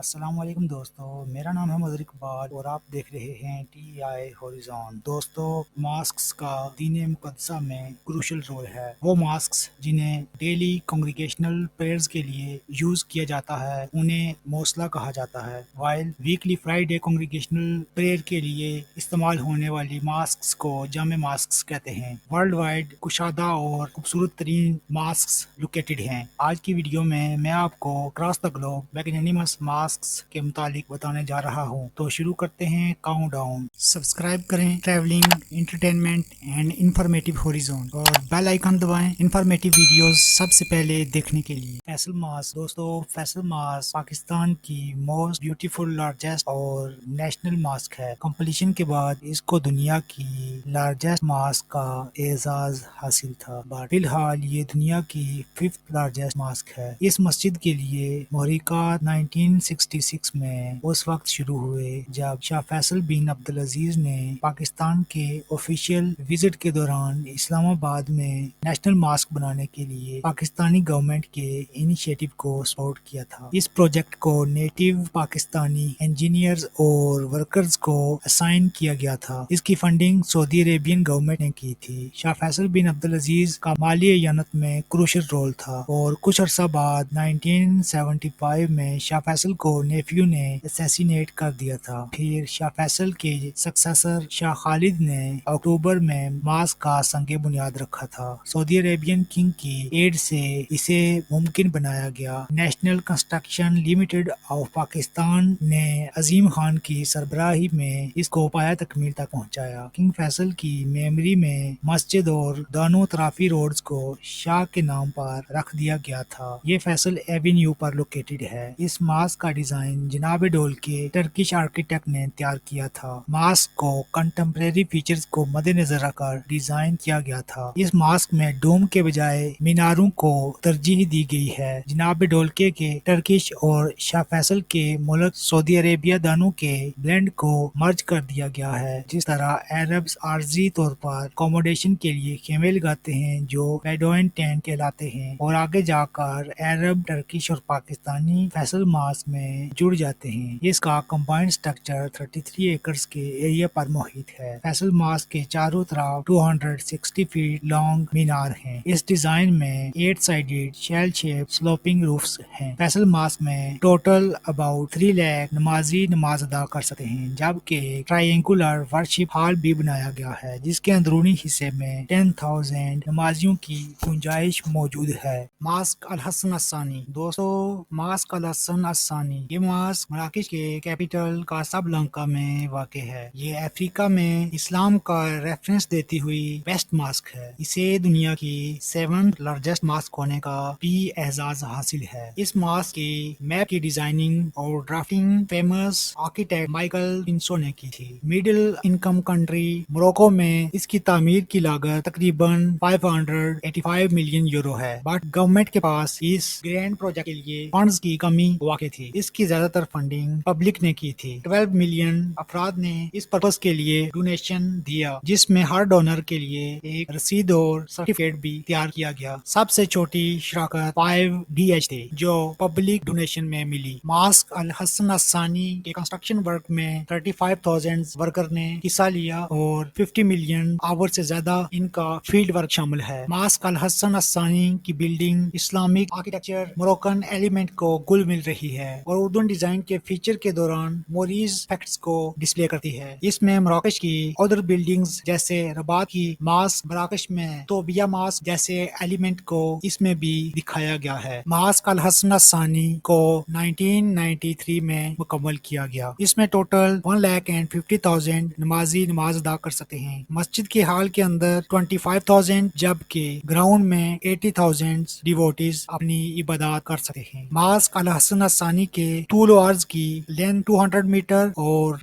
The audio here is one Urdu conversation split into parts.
السلام علیکم دوستو، میرا نام ہے مظہر اقبال اور آپ دیکھ رہے ہیں ٹی آئی ہوریزون۔ دوستو، ماسکس کا دین مقدسہ میں کروشل رول ہے۔ وہ ماسکس جنہیں ڈیلی کنگریگیشنل پریئرز کے لیے یوز کیا جاتا ہے انہیں موصلہ کہا جاتا ہے، وائل ویکلی فرائیڈے کنگریگیشنل پریئر کے لیے استعمال ہونے والی ماسکس کو جامع ماسکس کہتے ہیں۔ ورلڈ وائڈ کشادہ اور خوبصورت ترین ماسکس لوکیٹڈ ہیں۔ آج کی ویڈیو میں آپ کو اکراس دا گلوب میگنینیمس ماسکس کے متعلق بتانے جا رہا ہوں۔ تو شروع کرتے ہیں کاؤنٹ ڈاؤن۔ سبسکرائب کریں ٹریولنگ، انٹرٹینمنٹ اینڈ انفارمیٹیو ہوریزون اور بیل آئیکن دبائیں انفارمیٹیو ویڈیوز سب سے پہلے دیکھنے کے لیے۔ فیصل ماسک دوستو، فیصل ماسک پاکستان کی موسٹ بیوٹیفل، لارجسٹ اور نیشنل ماسک ہے۔ کمپلیشن کے بعد اس کو دنیا کی لارجسٹ ماسک کا اعزاز حاصل تھا، فی الحال یہ دنیا کی 5th لارجسٹ ماسک ہے۔ اس مسجد کے لیے محرکات 1966 میں اس وقت شروع ہوئے جب شاہ فیصل بن عبدالعزیز نے پاکستان کے آفیشیل وزٹ کے دوران اسلام آباد میں نیشنل ماسک بنانے کے لیے پاکستانی گورنمنٹ کے انیشیٹو کو سپورٹ کیا تھا۔ اس پروجیکٹ کو نیٹو پاکستانی انجینئرز اور ورکرز کو اسائن کیا گیا تھا۔ اس کی فنڈنگ سعودی عربین گورنمنٹ نے کی تھی۔ شاہ فیصل بن عبدالعزیز کا مالی اعانت میں کروشل رول تھا اور کچھ عرصہ بعد 1975 میں شاہ فیصل کو نیفیو نے اسیسینیٹ کر دیا تھا۔ پھر شاہ فیصل کے سکسیسر شاہ خالد نے اکتوبر میں ماسک کا سنگ بنیاد رکھا تھا۔ سعودی عربین کنگ کی ایڈ سے اسے ممکن بنایا گیا۔ National construction limited of Pakistan نے عظیم خان کی سربراہی میں اس کو پایہ تکمیل تک پہنچایا۔ کنگ فیصل کی میموری میں مسجد اور دونوں طرافی روڈز کو شاہ کے نام پر رکھ دیا گیا تھا۔ یہ فیصل ایوینیو پر لوکیٹڈ ہے۔ اس ماسک کا ڈیزائن جناب ڈول کے ٹرکش آرکیٹیکٹ نے تیار کیا تھا۔ ماسک کو کنٹمپریری فیچرز کو مد نظر رکھ کر ڈیزائن کیا گیا تھا۔ اس ماسک میں ڈوم کے بجائے میناروں کو ترجیح دی گئی ہے۔ جناب ڈولکے کے ٹرکش اور شاہ فیصل کے ملک سعودی عربیہ دونوں کے بلینڈ کو مرج کر دیا گیا ہے۔ جس طرح عربز عارضی طور پر اکوموڈیشن کے لیے خیمے لگاتے ہیں جو بیڈوئن ٹینٹ کہلاتے ہیں اور آگے جا کر عرب، ٹرکش اور پاکستانی فیصل ماسک میں جڑ جاتے ہیں۔ اس کا کمبائنڈ سٹرکچر 33 ایکڑز کے ایریا پر محیط ہے۔ فیصل ماسک کے چاروں طرف 260 فیٹ لانگ مینار ہیں۔ اس ڈیزائن میں 8 سائیڈڈ شیل شیپ سلوپنگ روفز ہیں۔ فیصل ماسک میں ٹوٹل اباؤٹ 3 لاکھ نمازی نماز ادا کر سکتے ہیں، جبکہ ٹرائنگولر ورشپ ہال بھی بنایا گیا ہے جس کے اندرونی حصے میں 10,000 نمازیوں کی گنجائش موجود ہے۔ ماسک الحسن الثانی دوستو، ماسک الحسن الثانی یہ ماسک مراکش کے کیپٹل کاسابلانکا میں واقع ہے۔ یہ افریقہ میں اسلام کا ریفرنس دیتی ہوئی بیسٹ ماسک ہے۔ اسے دنیا کی 7th لارجسٹ ماسک ہونے کا بھی اعزاز حاصل ہے۔ اس ماسک کی میپ کی ڈیزائننگ اور ڈرافٹنگ فیمس آرکیٹیکٹ مائیکل پنسو نے کی تھی۔ مڈل انکم کنٹری موروکو میں اس کی تعمیر کی لاگت تقریباً 585 ملین یورو ہے، بٹ گورنمنٹ کے پاس اس گرینڈ پروجیکٹ کے لیے فنڈز کی کمی واقع تھی۔ اس کی زیادہ تر فنڈنگ پبلک نے کی تھی۔ 12 ملین افراد نے اس پرپس کے لیے ڈونیشن دیا، جس میں ہر ڈونر کے لیے ایک رسید اور سرٹیفکیٹ بھی تیار کیا گیا۔ سب سے چھوٹی شراکت 5 DH تھی جو پبلک ڈونیشن میں ملی۔ ماسک الحسن الثانی کے کنسٹرکشن ورک میں 35,000 ورکر نے حصہ لیا اور 50 ملین آور سے زیادہ ان کا فیلڈ ورک شامل ہے۔ ماسک الحسن الثانی کی بلڈنگ اسلامک آرکیٹیکچر موروکن ایلیمنٹ کو گل مل رہی ہے اور اردن ڈیزائن کے فیچر کے دوران موریز فیکٹس کو ڈسپلے کرتی ہے۔ اس میں مراکش کی ادر بلڈنگز جیسے رباط کی ماسک، مراکش میں توبیہ ماسک جیسے ایلیمنٹ کو اس میں بھی دکھایا گیا ہے۔ ماسک الحسن الثانی کو 1993 میں مکمل کیا گیا۔ اس میں ٹوٹل 1,50,000 نمازی نماز ادا کر سکتے ہیں۔ مسجد کے ہال کے اندر 25,000 جبکہ گراؤنڈ میں 80,000 ڈیووٹیز اپنی عبادات کر سکتے ہیں۔ ماسک الحسن الثانی کے طول و عرض کی لینتھ 200 میٹر اور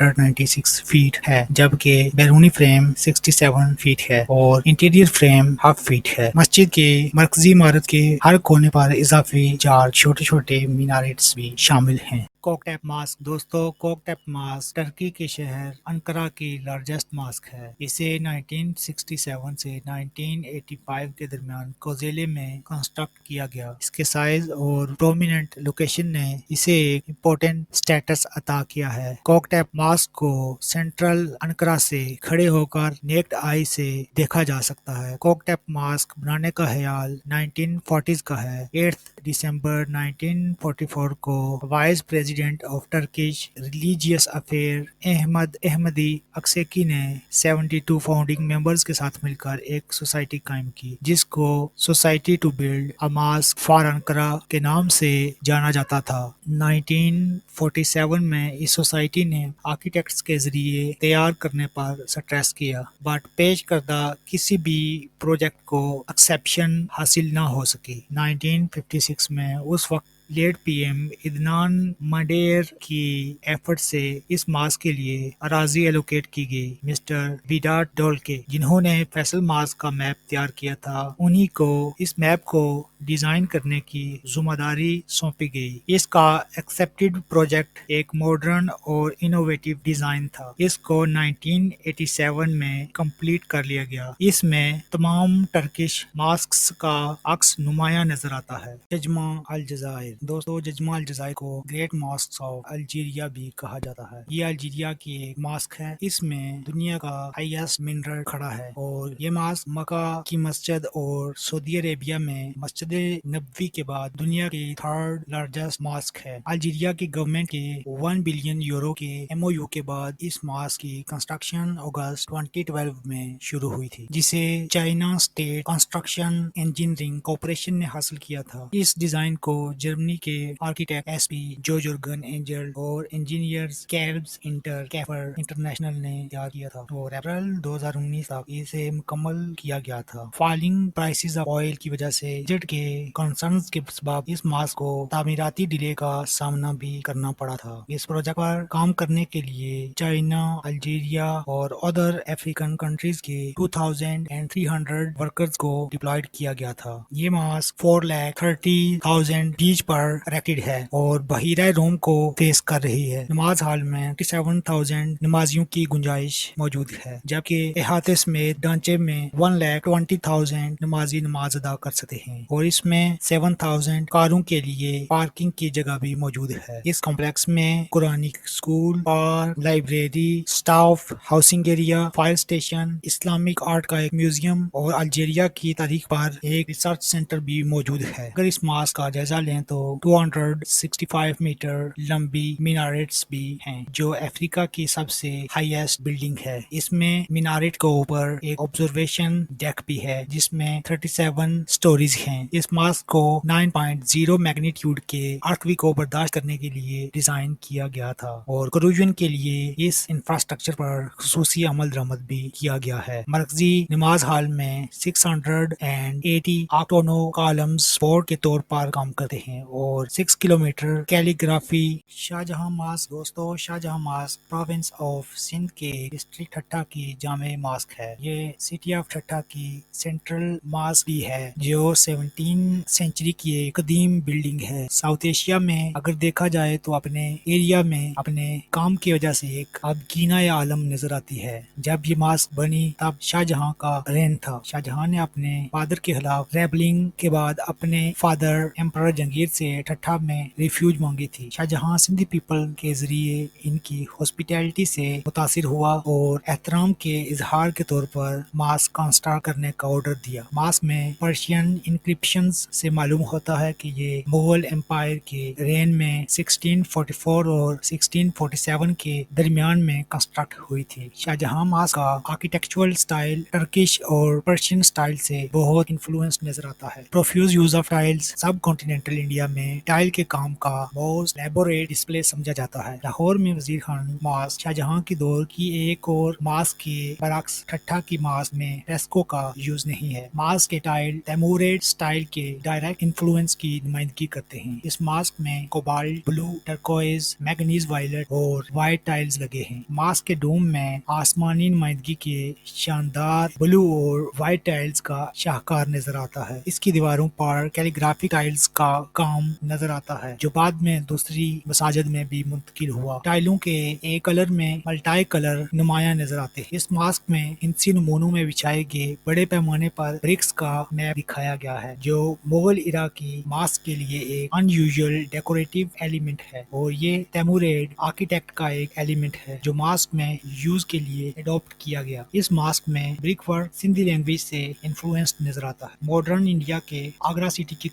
196 فیٹ ہے، جبکہ بیرونی فریم 67 فیٹ ہے اور انٹیریئر فریم ہاف فیٹ ہے۔ مسجد کے مرکزی عمارت کے ہر کونے پر اضافی 4 چھوٹے چھوٹے میناریٹس بھی شامل ہیں۔ کوکٹیپ ماسک دوستو، کوکٹیپ ماسک ترکی کے شہر انقرہ کی لارجسٹ ماسک ہے۔ اسے 1967 سے 1985 کے درمیان کوزیلے میں کنسٹرکٹ کیا گیا۔ اس کے سائز اور پرومیننٹ لوکیشن نے اسے ایک امپورٹنٹ سٹیٹس عطا کیا ہے۔ کوکٹیپ ماسک کو سینٹرل انقرہ سے کھڑے ہو کر نیکڈ آئی سے دیکھا جا سکتا ہے۔ کوکٹیپ ماسک بنانے کا خیال 1940s کا ہے۔ 8 دسمبر 1944 کو vice president of Turkish religious affair احمد احمدی اکسیکی نے 72 فاؤنڈنگ ممبرز کے ساتھ مل کر ایک سوسائٹی قائم کی، جس کو society to build a mosque for Ankara کے نام سے جانا جاتا تھا۔ 1947 میں اس سوسائٹی نے آرکیٹیکٹس کے ذریعے تیار کرنے پر سٹریس کیا، بٹ پیش کردہ کسی بھی پروجیکٹ کو ایکسیپشن حاصل نہ ہو سکی۔ 1956 میں اس وقت لیٹ پی ایم عدنان مڈیر کی ایفرٹ سے اس ماسک کے لیے اراضی ایلوکیٹ کی گئی۔ مسٹر ویڈاٹ ڈولکے، جنہوں نے فیصل ماسک کا میپ تیار کیا تھا، انہی کو اس میپ کو ڈیزائن کرنے کی ذمہ داری سونپی گئی۔ اس کا ایکسیپٹڈ پروجیکٹ ایک ماڈرن اور انوویٹو ڈیزائن تھا۔ اس کو 1987 میں کمپلیٹ کر لیا گیا۔ اس میں تمام ٹرکش ماسکس کا عکس نمایاں نظر آتا ہے۔ ججمہ الجزائر دوستو، ججمہ الجزائر کو گریٹ ماسک آف الجیریا بھی کہا جاتا ہے۔ یہ الجیریا کی ایک ماسک ہے۔ اس میں دنیا کا ہائیسٹ مینر کھڑا ہے اور یہ ماسک مکہ کی مسجد اور سعودی عربیہ میں مسجد نبوی کے بعد دنیا کی 3rd لارجسٹ ماسک ہے۔ الجیریا کی گورنمنٹ کے 1 بلین یورو کے MOU کے بعد اس ماسک کی کنسٹرکشن اگست 2012 میں شروع ہوئی تھی، جسے China state construction engineering corporation نے حاصل کیا تھا۔ اس ڈیزائن کو جرمنی کے آرکیٹیکٹ SP جو جرگن اینجل اور انجینئرز کیربس انٹر کیفر انٹرنیشنل نے تیار کیا تھا اور اپریل 2019 تک اسے مکمل کیا گیا تھا۔ فالنگ پرائسز آف آئل کی وجہ سے بجٹ کے کنسرنز کے سبب اس ماسک کو تعمیراتی ڈیلے کا سامنا بھی کرنا پڑا تھا۔ اس پروجیکٹ پر کام کرنے کے لیے چائنا، الجیریا اور ادر افریقن کنٹریز کے 2300 ورکرز کو ڈپلائڈ کیا گیا تھا۔ یہ ماسک 4,30,000 بیچ پر اریکٹڈ ہے اور بحیرہ روم کو فیس کر رہی ہے۔ نماز ہال میں 57,000 نمازیوں کی گنجائش موجود ہے، جبکہ احاطے سمیت ڈھانچے میں 1,20,000 نمازی نماز ادا کر سکتے ہیں اور اس میں 7,000 کاروں کے لیے پارکنگ کی جگہ بھی موجود ہے۔ اس کمپلیکس میں قرآنی school, park, library, staff housing area, fire station, Islamic art کا ایک میوزیم اور الجیریا کی تاریخ پر ایک ریسرچ سینٹر بھی موجود ہے۔ اگر اس ماسک کا جائزہ لیں تو 265 میٹر لمبی میناریٹس بھی ہیں، جو افریقہ کی سب سے ہائیسٹ بلڈنگ ہے۔ اس میں میناریٹ کے اوپر ایک آبزرویشن ڈیک بھی ہے، جس میں 37 سٹوریز ہیں۔ اس ماسک کو 9.0 میگنیٹیوڈ کے ارتھکویک کو برداشت کرنے کے لیے ڈیزائن کیا گیا تھا اور کروژن کے لیے اس انفراسٹرکچر پر خصوصی عمل درآمد بھی کیا گیا ہے۔ مرکزی نماز ہال میں 680 آکٹونو کالمز سپورٹ کے طور پر کام کرتے ہیں اور 6 کلومیٹر کیلیگرافی۔ شاہجہاں ماسک دوستو، Shahjahan mosque province of Sindh کے ڈسٹرکٹ ٹھٹھہ کی جامع ماسک ہے۔ یہ سٹی آف ٹھٹھہ کی سینٹرل ماسک بھی ہے، جو 17 سینچری کی ایک قدیم بلڈنگ ہے۔ ساؤتھ ایشیا میں اگر دیکھا جائے تو اپنے ایریا میں اپنے کام کی وجہ سے ایک ابگینہ عالم نظر آتی ہے۔ جب یہ ماسک بنی تب شاہجہاں کا رین تھا۔ شاہجہاں نے اپنے فادر کے خلاف ریبلنگ کے بعد اپنے فادر امپرر جہانگیر سے ٹھٹھہ میں ریفیوج مانگی تھی۔ شاہجہاں سندھی پیپل کے ذریعے ان کی ہاسپٹیلٹی سے متاثر ہوا اور احترام کے اظہار کے طور پر ماسک کنسٹرکٹ کرنے کا آرڈر دیا۔ ماسک میں پرشین انکرپشنز سے معلوم ہوتا ہے کہ یہ مغل امپائر کے رین میں 1644 اور 1647 کے درمیان میں کنسٹرکٹ ہوئی تھی۔ شاہجہاں ماسک کا آرکیٹیکچرل سٹائل ٹرکش اور پرشین سٹائل سے بہت انفلوئنس نظر آتا ہے۔ پروفیوز یوز آف ٹائلز سب کانٹیننٹل انڈیا میں ٹائل کے کام کا موسٹ لیبوریٹ ڈسپلے سمجھا جاتا ہے۔ لاہور میں وزیر خان ماسک شاہجہاں کی دور کی ایک اور ماسک کے برعکس ٹھٹھہ کی ماسک میں فریسکو کا یوز نہیں ہے۔ ماسک کے ٹائل تیموریڈ سٹائل اسٹائل کے ڈائریکٹ انفلوئنس کی نمائندگی کرتے ہیں۔ اس ماسک میں کوبالٹ بلو، ٹرکوائز، میگنیز وائلٹ اور وائٹ ٹائلز لگے ہیں۔ ماسک کے ڈوم میں آسمانی نمائندگی کے شاندار بلو اور وائٹ ٹائلز کا شاہکار نظر آتا ہے۔ اس کی دیواروں پر کیلیگرافک ٹائلز کا کام نظر آتا ہے جو بعد میں دوسری مساجد میں بھی منتقل ہوا۔ ٹائلوں کے ایک کلر میں ملٹائی کلر نمایاں نظر آتے ہیں۔ اس ماسک میں انسی نمونوں میں بچھائے گئے بڑے پیمانے پر برکس کا میپ دکھایا گیا ہے جو مغل ایرا کی ماسک کے لیے ایک ان یوزول ڈیکوریٹو ایلیمنٹ ہے، اور یہ تیموریڈ آرکیٹیکٹ کا ایک ایلیمنٹ ہے جو ماسک میں یوز کے لیے اڈاپٹ کیا گیا۔ اس ماسک میں برک ورک سندھی لینگویج سے انفلوئنسڈ نظر آتا ہے۔ ماڈرن انڈیا کے آگرہ سٹی کے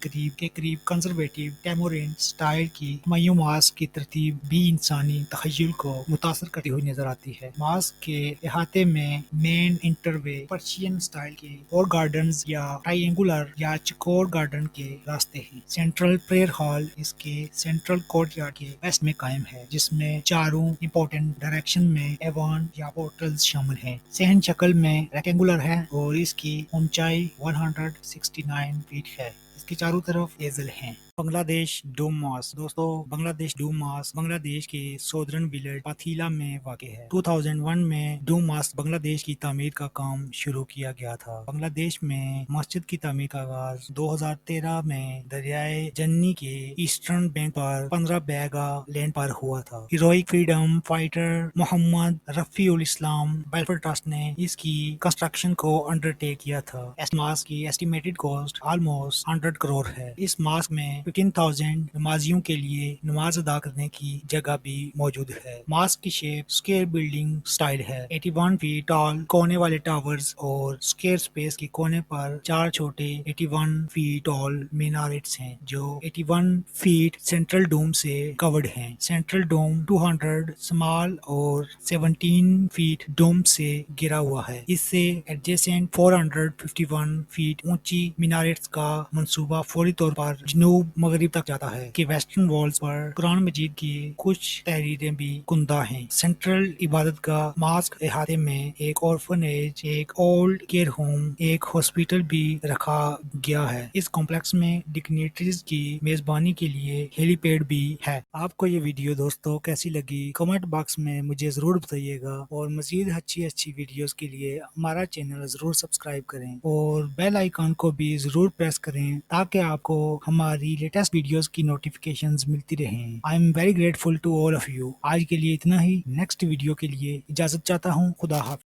قریب کنزرویٹو ٹیمورین سٹائل کی ہمایوں ماسک کی ترتیب بھی انسانی تخیل کو متاثر کرتی ہوئی نظر آتی ہے۔ ماسک کے احاطے میں مین انٹر وے، پرشین سٹائل کے اور گارڈنز یا ٹرائی اینگولر یا چکور گارڈن کے راستے ہیں۔ سینٹرل پریئر ہال اس کے سینٹرل کورٹ یارڈ کے ویسٹ میں قائم ہے، جس میں چاروں امپورٹنٹ ڈائریکشن میں ایوان یا پورٹلز شامل ہیں۔ صحن شکل میں ریکٹینگولر ہے اور اس کی اونچائی 169 فیٹ ہے۔ اس کے چاروں طرف ایزل ہیں۔ بنگلہ دیش ڈوم ماسک۔ دوستو، بنگلہ دیش ڈوم ماسک بنگلہ دیش کے سودرن ولیج پاتھیلا میں واقع ہے۔ 2001 میں ڈوم ماسک بنگلہ دیش کی تعمیر کا کام شروع کیا گیا تھا۔ بنگلہ دیش میں مسجد کی تعمیر کا آغاز 2013 میں دریائے جننی کے ایسٹرن بینک پر 15 بیگھہ لینڈ پر ہوا تھا۔ ہیروئک فریڈم فائٹر محمد رفیع الاسلام ویلفیئر ٹرسٹ نے اس کی کنسٹرکشن کو انڈر ٹیک کیا تھا۔ اس ماسک کی ایسٹیمیٹڈ کاسٹ آلموسٹ 100 کروڑ ہے۔ اس ماسک میں 15,000 نمازیوں کے لیے نماز ادا کرنے کی جگہ بھی موجود ہے۔ ماسک کی شیپ اسکوائر بلڈنگ سٹائل ہے۔ 81 فیٹ ٹال کونے والے ٹاورز اور اسکوائر سپیس کے کونے پر 4 چھوٹے 81 فیٹ ٹال مینارٹس ہیں جو 81 فیٹ سینٹرل ڈوم سے کورڈ ہیں۔ سینٹرل ڈوم 200 سمال اور 17 فیٹ ڈوم سے گرا ہوا ہے۔ اس سے ایڈجیسنٹ 451 فیٹ اونچی مینارٹس کا منصوبہ فوری طور پر جنوب مغرب تک جاتا ہے کہ ویسٹرن والز پر قرآن مجید کی کچھ تحریریں بھی کندہ ہیں۔ سینٹرل عبادت گاہ ماسک احاطے میں ایک اورفنیج، ایک اولڈ کیئر ہوم، ایک ہاسپٹل بھی رکھا گیا ہے۔ اس کمپلیکس میں ڈگنیٹریز کی میزبانی کے لیے ہیلی پیڈ بھی ہے۔ آپ کو یہ ویڈیو دوستو کیسی لگی کمنٹ باکس میں مجھے ضرور بتائیے گا، اور مزید اچھی ویڈیوز کے لیے ہمارا چینل ضرور سبسکرائب کریں اور بیل آئیکن کو بھی ضرور پریس کریں تاکہ آپ کو ہماری لیٹسٹ ویڈیوز کی نوٹیفیکیشنز ملتی رہیں۔ I am very grateful to all of you۔ آج کے لیے اتنا ہی۔ نیکسٹ ویڈیو کے لیے اجازت چاہتا ہوں۔ خدا حافظ۔